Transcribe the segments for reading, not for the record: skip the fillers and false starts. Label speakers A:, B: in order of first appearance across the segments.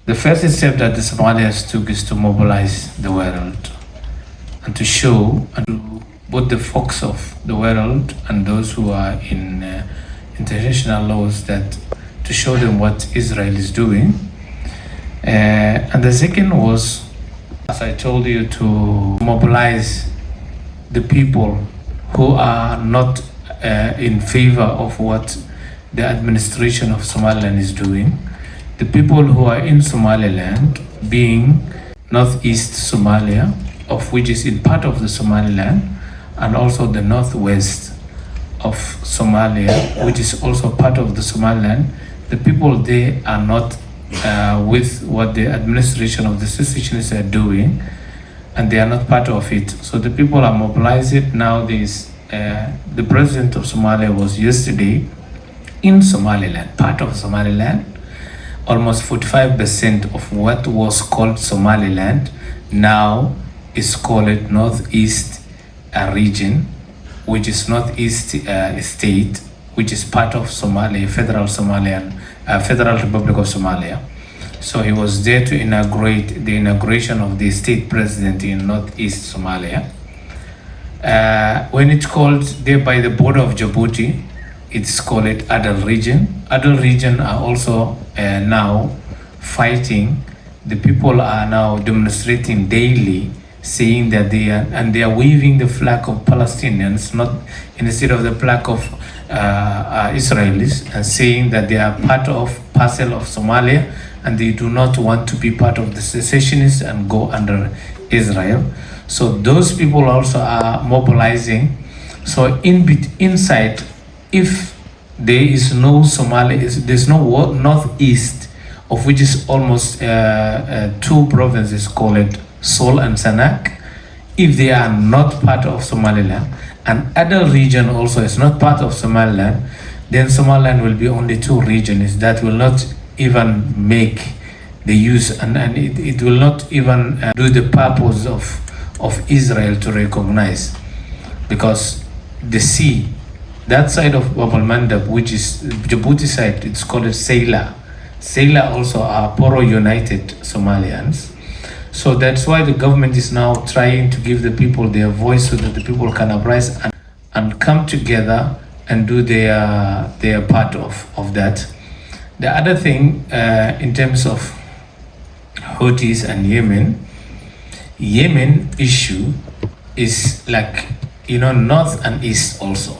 A: The first step that the Somalians took is to mobilize the world and to show and to both the folks of the world and those who are in international laws that to show them what Israel is doing. And the second was, as I told you, to mobilize the people who are not in favor of what the administration of Somaliland is doing. The people who are in Somaliland, being northeast Somalia, of which is in part of the Somaliland, and also the northwest of Somalia, which is also part of the Somaliland. The people there are not with what the administration of the secessionists are doing, and they are not part of it. So the people are mobilized. Now the president of Somalia was yesterday in Somaliland, part of Somaliland. Almost 45% of what was called Somaliland now is called Northeast region, which is Northeast state, which is part of Somalia, Federal Republic of Somalia. So he was there to inaugurate the inauguration of the state president in Northeast Somalia. When it's called there by the border of Djibouti, it's called Adal region. Adal region are also now fighting. The people are now demonstrating daily, saying that they are waving the flag of Palestinians, not instead of the flag of Israelis, and saying that they are parcel of Somalia, and they do not want to be part of the secessionists and go under Israel. So those people also are mobilizing. So inside, if there is no Somalia, there's no northeast, of which is almost two provinces called Sol and Sanak. If they are not part of Somaliland, and other region also is not part of Somaliland, then Somaliland will be only two regions that will not even make the use, and it will not even do the purpose of Israel to recognize, because the sea, that side of Bab al-Mandab, which is Djibouti side, it's called Seyla. Seyla also are Poro United Somalians. So that's why the government is now trying to give the people their voice, so that the people can uprise and come together and do their part of that. The other thing, in terms of Houthis and Yemen issue is like, north and east also.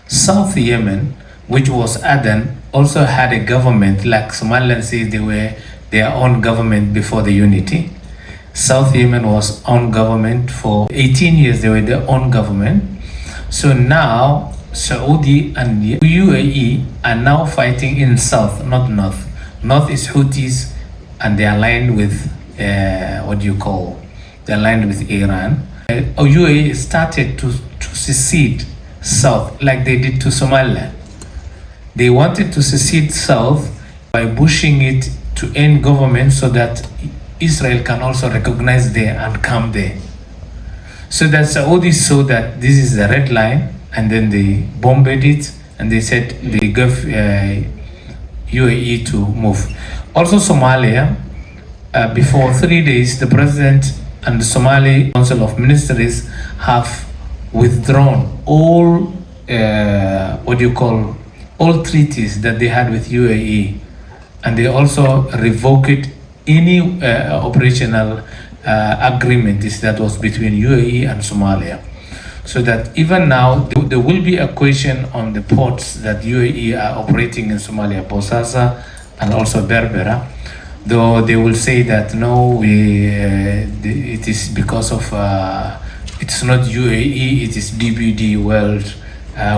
A: South Yemen, which was Aden, also had a government, like Somaliland says they were their own government before the unity. South Yemen was own government for 18 years, they were their own government. So now Saudi and UAE are now fighting in south, not north. North is Houthis, and they are aligned with they're aligned with Iran. UAE started to secede south, like they did to Somaliland. They wanted to secede south by pushing it to end government, so that Israel can also recognize there and come there. So that Saudi saw that this is the red line, and then they bombed it, and they said they gave UAE to move. Also Somalia, before 3 days, the president and the Somali Council of Ministers have withdrawn all all treaties that they had with UAE, and they also revoked any operational agreement that was between UAE and Somalia. So that even now there will be a question on the ports that UAE are operating in Somalia, Bosasa and also Berbera, though they will say that no, it is because of it's not UAE, it is BBD World.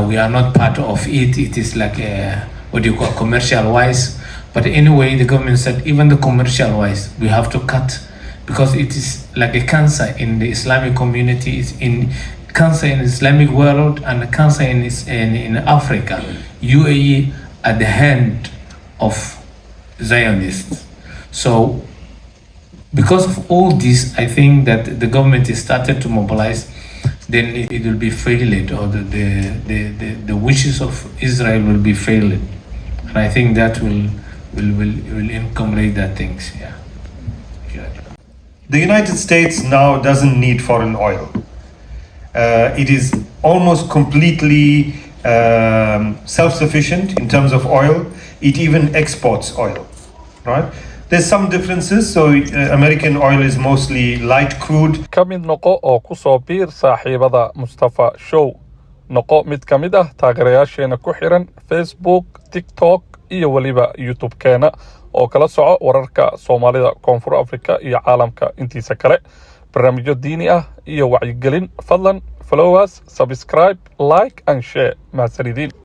A: We are not part of it. It is like commercial wise. But anyway, the government said even the commercial wise, we have to cut, because it is like a cancer in the Islamic community. It's in cancer in the Islamic world and cancer in Africa. UAE at the hand of Zionists. So because of all this, I think that the government is started to mobilize. Then it will be failed, or the wishes of Israel will be failed, and I think that will will incorporate that things. Yeah.
B: The United States now doesn't need foreign oil. It is almost completely self-sufficient in terms of oil. It even exports oil, right? There's some differences. So American oil is mostly light crude.
C: ka mid noqo oo ku soo biir saaxiibada Mustafa Show. Noqo mid ka mid ah taageerayaasheena ku xiran Facebook, TikTok iyo waliba YouTube-keena oo kala soco wararka Soomaalida, Koonfur Afrika iyo caalamka intiisa kale. Barnaamijyo diini ah iyo wacyigelin. Fadlan follow us, subscribe, like and share. Mahadsanidin.